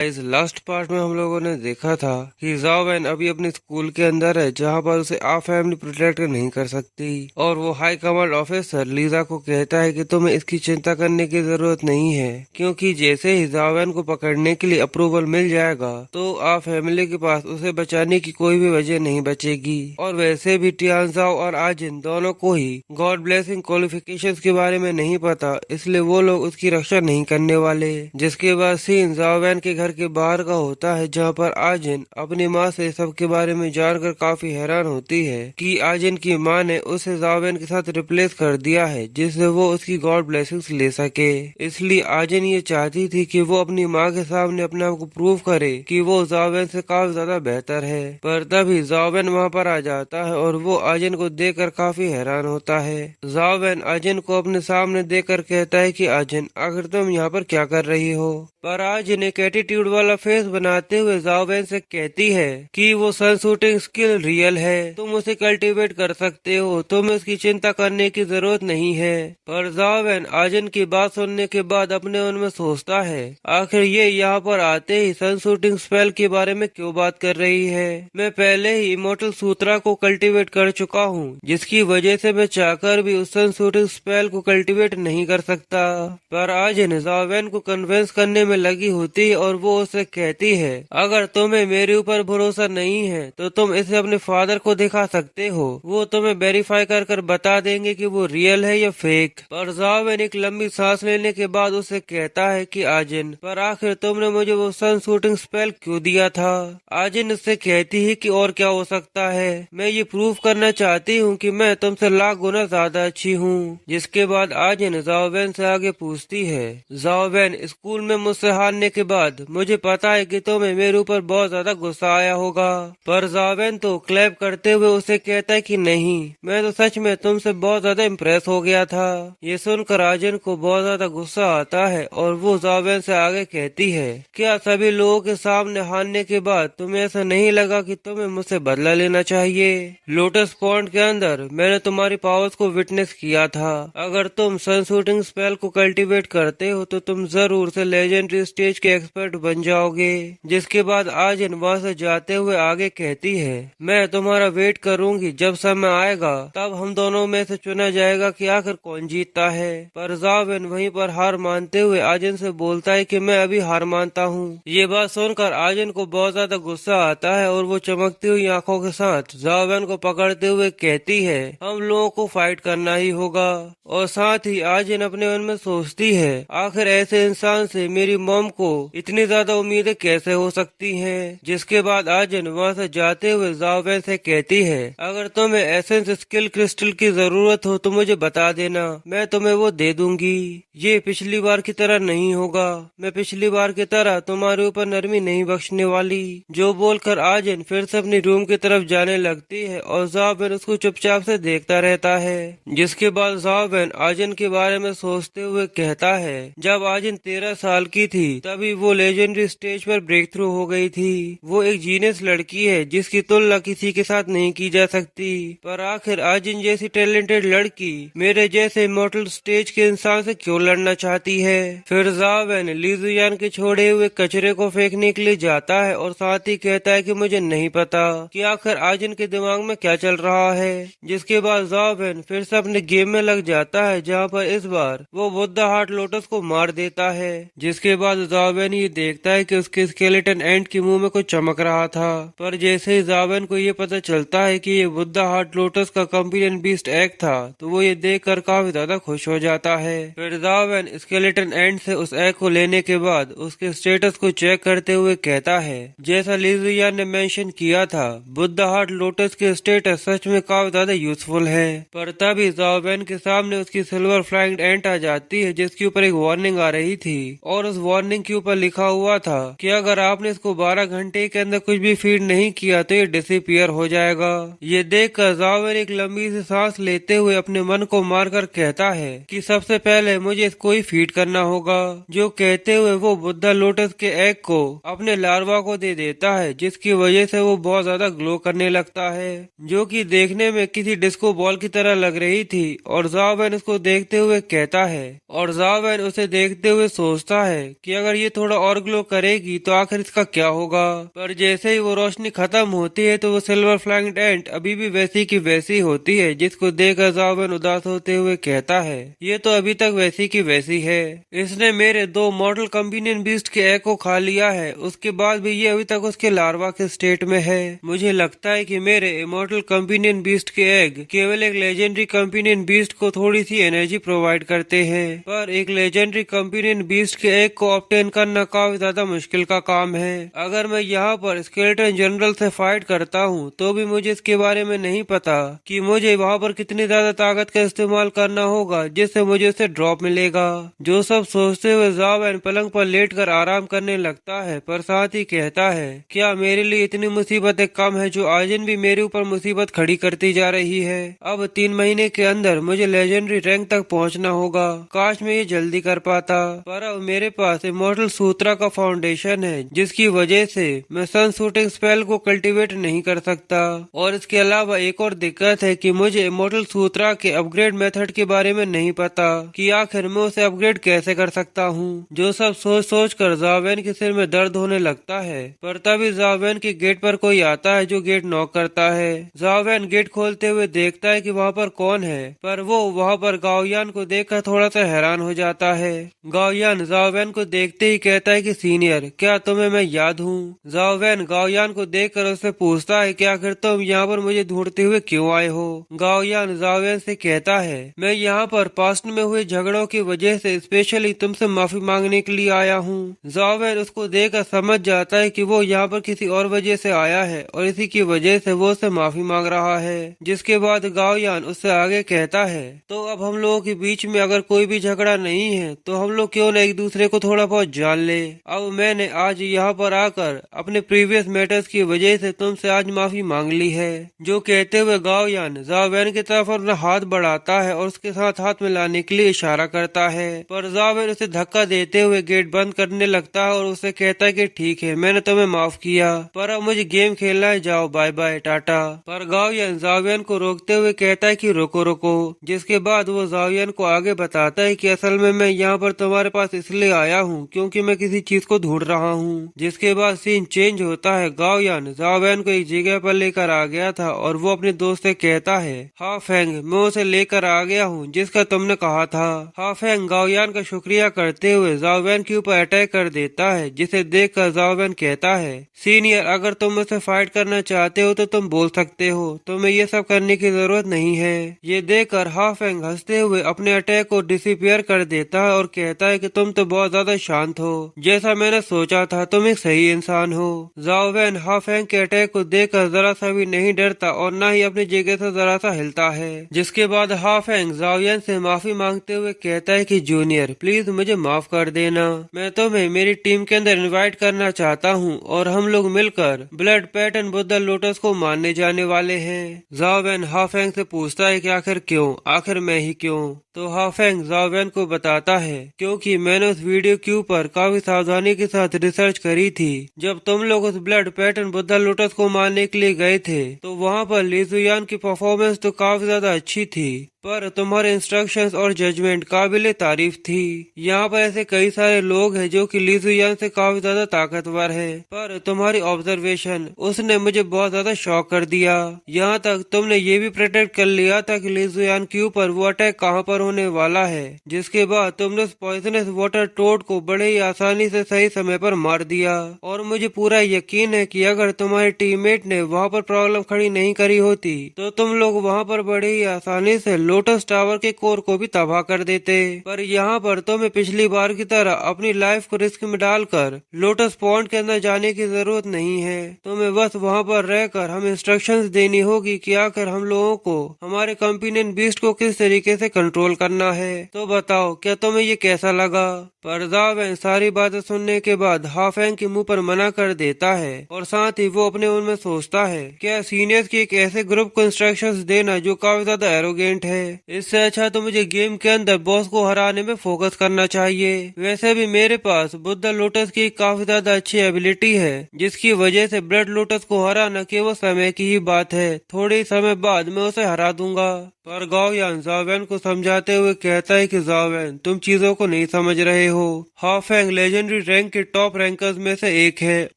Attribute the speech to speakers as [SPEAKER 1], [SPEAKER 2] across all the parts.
[SPEAKER 1] इस last part में हम लोगों ने देखा था कि ज़ाओ वैन अभी अपने स्कूल के अंदर है, जहाँ पर उसे आप फैमिली प्रोटेक्ट नहीं कर सकती, और वो हाई कमांड ऑफिसर लीजा को कहता है कि तुम्हें इसकी चिंता करने की जरूरत नहीं है, क्योंकि जैसे ही ज़ाओ वैन को पकड़ने के लिए अप्रूवल मिल जाएगा तो आप फैमिली के पास उसे बचाने की कोई भी वजह नहीं बचेगी। और वैसे भी टियानज़ाओ और आजिन दोनों को ही गॉड ब्लेसिंग क्वालिफिकेशंस के बारे में नहीं पता, इसलिए वो लोग उसकी रक्षा नहीं करने वाले। जिसके बाद सीन ज़ाओ वैन के घर के बाहर का होता है, जहाँ पर आजिन अपनी माँ से सब के बारे में जानकर काफी हैरान होती है कि आजिन की माँ ने उसे ज़ाओ वैन के साथ रिप्लेस कर दिया है, जिससे वो उसकी गॉड ब्लेसिंग्स ले सके। इसलिए आजिन ये चाहती थी कि वो अपनी माँ के सामने अपने आप को प्रूव करे कि वो ज़ाओ वैन से काफी ज्यादा बेहतर है। पर तभी ज़ाओ वैन वहाँ पर आ जाता है और वो आजिन को देखकर काफी हैरान होता है। ज़ाओ वैन आजिन को अपने सामने देखकर कहता है कि आजिन, आखिर तुम यहाँ पर क्या कर रही हो? पर आजिन एक एटीट्यूड वाला फेस बनाते हुए ज़ाओ वैन से कहती है कि वो सन शूटिंग स्किल रियल है, तुम उसे कल्टीवेट कर सकते हो, तुम्हें उसकी चिंता करने की जरूरत नहीं है। पर ज़ाओ वैन आजिन की बात सुनने के बाद अपने मन में सोचता है, आखिर ये यहाँ पर आते ही सन शूटिंग स्पेल के बारे में क्यों बात कर रही है? मैं पहले ही इमोर्टल सूत्रा को कल्टीवेट कर चुका हूँ, जिसकी वजह से मैं चाहकर भी उस सन शूटिंग स्पेल को कल्टीवेट नहीं कर सकता। पर आजिन ज़ाओ वैन को कन्विंस करने में लगी होती है और वो उसे कहती है, अगर तुम्हें मेरे ऊपर भरोसा नहीं है तो तुम इसे अपने फादर को दिखा सकते हो, वो तुम्हें वेरीफाई कर कर बता देंगे कि वो रियल है या फेक। पर ज़ाओ वैन एक लंबी सांस लेने के बाद उसे कहता है कि आजिन, पर आखिर तुमने मुझे वो सन शूटिंग स्पेल क्यों दिया था? आजिन उससे कहती है कि और क्या हो सकता है, मैं ये प्रूव करना चाहती हूँ कि मैं तुमसे लाख गुना ज्यादा अच्छी हूँ। जिसके बाद आजिन ज़ाओ वैन से आगे पूछती है, ज़ाओ वैन, स्कूल में मुझसे हारने के बाद मुझे पता है कि तुम्हें मेरे ऊपर बहुत ज्यादा गुस्सा आया होगा। पर ज़ाओ वैन तो क्लैप करते हुए उसे कहता है कि नहीं, मैं तो सच में तुमसे बहुत ज्यादा इम्प्रेस हो गया था। ये सुनकर आजिन को बहुत ज्यादा गुस्सा आता है और वो ज़ाओ वैन से आगे कहती है, क्या सभी लोगों के सामने हारने के बाद तुम्हें ऐसा नहीं लगा कि तुम्हें मुझसे बदला लेना चाहिए? लोटस पॉन्ड के अंदर मैंने तुम्हारी पावर्स को विटनेस किया था, अगर तुम सन शूटिंग स्पेल को कल्टीवेट करते हो तो तुम जरूर से लेजेंडरी स्टेज के एक्सपर्ट बन जाओगे। जिसके बाद आजिन वहाँ से जाते हुए आगे कहती है, मैं तुम्हारा वेट करूंगी, जब समय आएगा तब हम दोनों में से चुना जाएगा कि आखिर कौन जीतता है। पर ज़ाओ वैन वहीं पर हार मानते हुए आजिन से बोलता है कि मैं अभी हार मानता हूँ। ये बात सुनकर आजिन को बहुत ज्यादा गुस्सा आता है और वो चमकती हुई आंखों के साथ ज़ाओ वैन को पकड़ते हुए कहती है, हम लोगों को फाइट करना ही होगा। और साथ ही आजिन अपने मन में सोचती है, आखिर ऐसे इंसान से मेरी मॉम को इतनी ज्यादा उम्मीदें कैसे हो सकती हैं। जिसके बाद आजिन वहाँ से जाते हुए ज़ाओ वैन से कहती है, अगर तुम्हें एसेंस स्किल क्रिस्टल की जरूरत हो तो मुझे बता देना, मैं तुम्हें वो दे दूंगी। ये पिछली बार की तरह नहीं होगा, मैं पिछली बार की तरह तुम्हारे ऊपर नरमी नहीं बख्शने वाली। जो बोलकर आजिन फिर से अपनी रूम की तरफ जाने लगती है और ज़ाओ वैन उसको चुपचाप से देखता रहता है। जिसके बाद ज़ाओ वैन आजिन के बारे में सोचते हुए कहता है, जब आजिन 13 साल की थी तभी वो लेजेंडरी स्टेज पर ब्रेक थ्रू हो गई थी। वो एक जीनियस लड़की है जिसकी तुलना किसी के साथ नहीं की जा सकती। पर आखिर आजिन जैसी टैलेंटेड लड़की मेरे जैसे इमॉर्टल स्टेज के इंसान से क्यों लड़ना चाहती है? फिर ज़ाओ वैन ली जुयान के छोड़े हुए कचरे को फेंकने के लिए जाता है और साथ ही कहता है कि मुझे नहीं पता कि आखिर आजिन के दिमाग में क्या चल रहा है। जिसके बाद ज़ाओ वैन फिर से अपने गेम में लग जाता है, जहाँ पर इस बार वो बुद्धा हार्ट लोटस को मार देता है। जिसके बाद ज़ाओ वैन ये देखता है कि उसके स्केलेटन एंट के मुंह में कुछ चमक रहा था। पर जैसे ही ज़ाओ वैन को ये पता चलता है कि ये बुद्धा हार्ट लोटस का कंपेनियन बीस्ट एग था, तो वो ये देख कर काफी ज्यादा खुश हो जाता है। फिर ज़ाओ वैन स्केलेटन एंट से उस एग को लेने के बाद उसके स्टेटस को चेक करते हुए कहता है, जैसा ली जुयान ने मेंशन किया था, बुद्धा हार्ट लोटस के स्टेटस सच में काफी ज्यादा यूजफुल है। पर तभी ज़ाओ वैन के सामने उसकी सिल्वर फ्लाइंग एंट आ जाती है, जिसके ऊपर एक वार्निंग आ रही थी और उस वार्निंग के ऊपर लिखा हुआ था कि अगर आपने इसको 12 घंटे के अंदर कुछ भी फीड नहीं किया तो ये डिसअपीयर हो जाएगा। ये देखकर ज़ाओ वैन एक लंबी सी सांस लेते हुए अपने मन को मारकर कहता है कि सबसे पहले मुझे इसको ही फीड करना होगा। जो कहते हुए वो बुद्धा लोटस के एग को अपने लार्वा को दे देता है, जिसकी वजह से वो बहुत ज्यादा ग्लो करने लगता है, जो कि देखने में किसी डिस्को बॉल की तरह लग रही थी। और ज़ाओ वैन उसको देखते हुए कहता है, और ज़ाओ वैन उसे देखते हुए सोचता है कि अगर ये थोड़ा और ग्लो करेगी तो आखिर इसका क्या होगा। पर जैसे ही वो रोशनी खत्म होती है तो वो सिल्वर फ्लाइंग एंट अभी भी वैसी की वैसी होती है, जिसको देखकर ज़ाओबेन उदास होते हुए कहता है ये तो अभी तक वैसी की वैसी है। इसने मेरे 2 मॉडल कंपेनियन बीस्ट के एग को खा लिया है, उसके बाद भी ये अभी तक उसके लार्वा के स्टेट में है। मुझे लगता है कि मेरे इमॉर्टल कंपेनियन बीस्ट के एग केवल एक लेजेंडरी कंपेनियन बीस्ट को थोड़ी सी एनर्जी प्रोवाइड करते हैं, पर एक लेजेंडरी कंपेनियन बीस्ट के एग को ऑब्टेन करना काफी ज्यादा मुश्किल का काम है। अगर मैं यहाँ पर स्केलेटन जनरल से फाइट करता हूँ तो भी मुझे इसके बारे में नहीं पता कि मुझे वहाँ पर कितनी ज्यादा ताकत का इस्तेमाल करना होगा जिससे मुझे उसे ड्रॉप मिलेगा। जो सब सोचते हुए ज़ाओबेन पलंग पर लेटकर आराम करने लगता है, पर साथ ही कहता है क्या मेरे लिए इतनी मुसीबतें कम है जो आजिन भी मेरे ऊपर मुसीबत खड़ी करती जा रही है। अब 3 महीने के अंदर मुझे लेजेंडरी रैंक तक पहुंचना होगा। काश मैं ये जल्दी कर पाता, पर अब मेरे पास इमॉर्टल सूत्रा का फाउंडेशन है जिसकी वजह से मैं सन शूटिंग स्पेल को कल्टीवेट नहीं कर सकता। और इसके अलावा एक और दिक्कत है कि मुझे इमॉर्टल सूत्रा के अपग्रेड मेथड के बारे में नहीं पता कि आखिर मैं उसे अपग्रेड कैसे कर सकता हूँ। जो सब सोच कर ज़ाओबेन के सिर में दर्द होने लगता है, पर तभी ज़ाओबेन के गेट पर कोई आता है जो गेट नॉक करता है। ज़ाओबेन गेट खोलते हुए देखता है कि वहाँ पर कौन है, पर वो वहाँ पर गाओयान को देखकर थोड़ा सा हैरान हो जाता है। गाओयान ज़ाओबेन को देखते ही कहता है कि सीनियर, क्या तुम्हें मैं याद हूँ। ज़ाओबेन गाओयान को देखकर उससे पूछता है कि आखिर तुम यहाँ पर मुझे ढूंढते हुए क्यों आए हो। गाओयान ज़ाओबेन से कहता है मैं यहाँ पर पास्ट में हुए झगड़ों की वजह से स्पेशली तुमसे माफी मांगने के लिए आया हूँ। ज़ाओबेन उसको देखकर समझ जाता है कि वो यहाँ पर किसी और वजह से आया है और इसी की वजह से वो उससे माफी मांग रहा है। जिसके बाद गाओयान उससे आगे कहता है तो अब हम लोगों के बीच में अगर कोई भी झगड़ा नहीं है तो हम लोग क्यों न एक दूसरे को थोड़ा बहुत जान ले। अब मैंने आज यहाँ पर आकर अपने प्रीवियस मैटर्स की वजह से तुमसे आज माफी मांग ली है। जो कहते हुए गाओयान ज़ाओबेन की तरफ अपना हाथ बढ़ाता है और उसके साथ हाथ मिलाने के लिए इशारा करता है, पर ज़ाओबेन उसे धक्का देते हुए गेट बंद करने लगता है और उसे कहता है कि ठीक है मैंने तुम्हें माफ किया, पर अब मुझे गेम खेलना है, जाओ बाय बाय टाटा। पर गाओयान ज़ाओबेन को रोकते हुए कहता है कि रोको रोको। जिसके बाद वो ज़ाओबेन को आगे बताता है कि असल में मैं यहाँ पर तुम्हारे पास इसलिए आया हूँ क्योंकि मैं किसी चीज को ढूंढ रहा हूँ। जिसके बाद सीन चेंज होता है। गाओयान ज़ाओबेन को एक जगह पर लेकर आ गया था और वो अपने दोस्त से कहता है हाँ फेंग, मैं उसे लेकर आ गया हूँ जिसका तुमने कहा था। हाँ फेंग गाओयान का शुक्रिया करते हुए ज़ाओबेन के ऊपर अटैक कर देता है, जिसे देखकर ज़ाओबेन कहता है सीनियर, अगर तुम मुझसे फाइट करना चाहते हो तो तुम बोल सकते हो, तुम्हें ये सब करने की जरूरत नहीं है। ये देखकर हाफेंग हंसते हुए अपने अटैक को डिसअपीयर कर देता है और कहता है कि तुम तो बहुत ज्यादा शांत हो, जैसा मैंने सोचा था, तुम एक सही इंसान हो। ज़ाओबेन हाफेंग के अटैक को देखकर जरा सा भी नहीं डरता और न ही अपनी जगह से जरा सा हिलता है। जिसके बाद हाफेंग ज़ाओयन से माफी मांगते हुए कहता है कि जूनियर प्लीज मुझे माफ कर देना, मैं तुम्हें मेरी टीम के अंदर इनवाइट करना चाहता हूँ और हम लोग मिलकर ब्लड पैटर्न बुद्धा लोटस को मारने जाने वाले हैं। ज़ाओबेन हाफेंग से पूछता है कि आखिर क्यों, आखिर मैं ही क्यों। तो हाफेंग ज़ाओबेन को बताता है क्योंकि मैंने उस वीडियो के ऊपर काफी सावधानी के साथ रिसर्च करी थी। जब तुम लोग उस ब्लड पैटर्न बुद्धा लोटस को मारने के लिए गए थे तो वहाँ पर ली जुयान की परफॉर्मेंस तो काफी ज्यादा अच्छी थी, पर तुम्हारे इंस्ट्रक्शंस और जजमेंट काबिले तारीफ थी। यहाँ पर ऐसे कई सारे लोग हैं जो कि ली जुयान से काफी ज्यादा ताकतवर है, पर तुम्हारी ऑब्जर्वेशन उसने मुझे बहुत ज्यादा शॉक कर दिया। यहाँ तक तुमने ये भी प्रेडिक्ट कर लिया था कि ली जुयान के ऊपर वो अटैक कहाँ पर होने वाला है। जिसके बाद तुमने उस पॉइजनस वाटर टोड को बड़े ही आसानी से सही समय पर मार दिया और मुझे पूरा यकीन है कि अगर तुम्हारे टीममेट ने वहाँ पर प्रॉब्लम खड़ी नहीं करी होती तो तुम लोग वहाँ पर बड़े ही आसानी से लोटस टावर के कोर को भी तबाह कर देते। पर यहाँ पर तुम्हें पिछली बार की तरह अपनी लाइफ को रिस्क में डालकर लोटस पॉइंट के अंदर जाने की जरूरत नहीं है। तुम्हें बस वहाँ पर रहकर हम इंस्ट्रक्शंस देनी होगी कि आखिर हम लोगों को हमारे कंपेनियन बीस्ट को किस तरीके से कंट्रोल करना है। तो बताओ क्या तुम्हें ये कैसा लगा। पर ज़ाओबेन सारी बातें सुनने के बाद हाफेंग के मुंह पर मना कर देता है और साथ ही वो अपने मन में सोचता है क्या सीनियर्स के एक ऐसे ग्रुप को इंस्ट्रक्शंस देना जो काफी ज्यादा एरोगेंट है, इससे अच्छा तो मुझे गेम के अंदर बॉस को हराने में फोकस करना चाहिए। वैसे भी मेरे पास बुद्धा लोटस की काफी ज्यादा अच्छी एबिलिटी है जिसकी वजह से ब्लड लोटस को हराना केवल समय की ही बात है, थोड़े समय बाद मैं उसे हरा दूंगा। पर गाओयान ज़ाओबेन को समझाते हुए कहता है कि ज़ाओबेन तुम चीजों को नहीं समझ रहे हो। हाफैंग लेजेंडरी रैंक के टॉप रैंकर्स में से एक है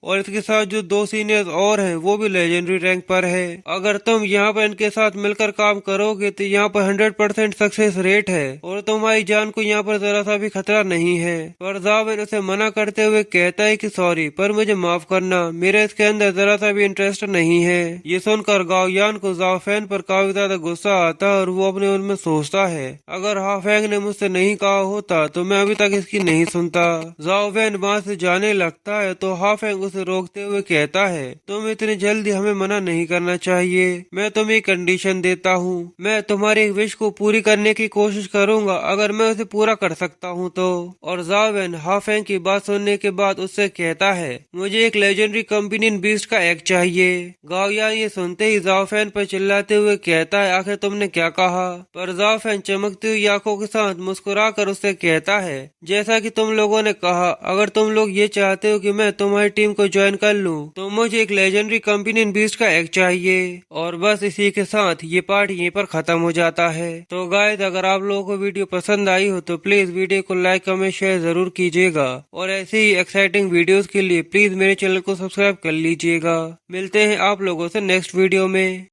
[SPEAKER 1] और इसके साथ जो 2 सीनियर्स और हैं वो भी लेजेंडरी रैंक पर है। अगर तुम यहाँ पर इनके साथ मिलकर काम करोगे तो यहाँ पर 100% सक्सेस रेट है और तुम्हारी जान को यहाँ पर जरा सा भी खतरा नहीं है। पर जाओ वैन उसे मना करते हुए कहता है कि सॉरी पर मुझे माफ करना, मेरा इसके अंदर जरा सा भी इंटरेस्ट नहीं है। ये सुनकर गाओ यान को जाओ फैन पर काफी ज्यादा गुस्सा आता है और वो अपने मन में सोचता है अगर हाफैंग ने मुझसे नहीं कहा होता तो मैं अभी तक इसकी नहीं सुनता। जाओ वैन वहाँ से जाने लगता है तो हाफैंग उसे रोकते हुए कहता है तुम इतनी जल्दी हमें मना नहीं करना चाहिए, मैं तुम्हें कंडीशन देता हूँ, मैं तुम्हारी विश को पूरी करने की कोशिश करूंगा अगर मैं उसे पूरा कर सकता हूँ तो। और जाओ वैन हाफैंग की बात सुनने के बाद उससे कहता है मुझे एक लेजेंडरी कंपेनियन बीस्ट का एग चाहिए। गाओ यान ये सुनते ही जाओ फैन पर चिल्लाते हुए कहता है आखिर तुमने क्या कहा। पर जाओ फैन चमकती हुई आंखों के साथ मुस्कुरा कर उससे कहता है जैसा कि तुम लोगों ने कहा, अगर तुम लोग ये चाहते हो कि मैं तुम्हारी टीम को ज्वाइन कर लूं तो मुझे एक लेजेंडरी कंपेनियन बीस्ट का एग चाहिए। और बस इसी के साथ ये पार्ट यहीं पर खत्म हो जाता है। तो गाइस अगर आप लोगों को वीडियो पसंद आई हो तो प्लीज वीडियो को लाइक कमेंट शेयर जरूर कीजिएगा और ऐसे ही एक्साइटिंग वीडियोस के लिए प्लीज मेरे चैनल को सब्सक्राइब कर लीजिएगा। मिलते हैं आप लोगों से नेक्स्ट वीडियो में।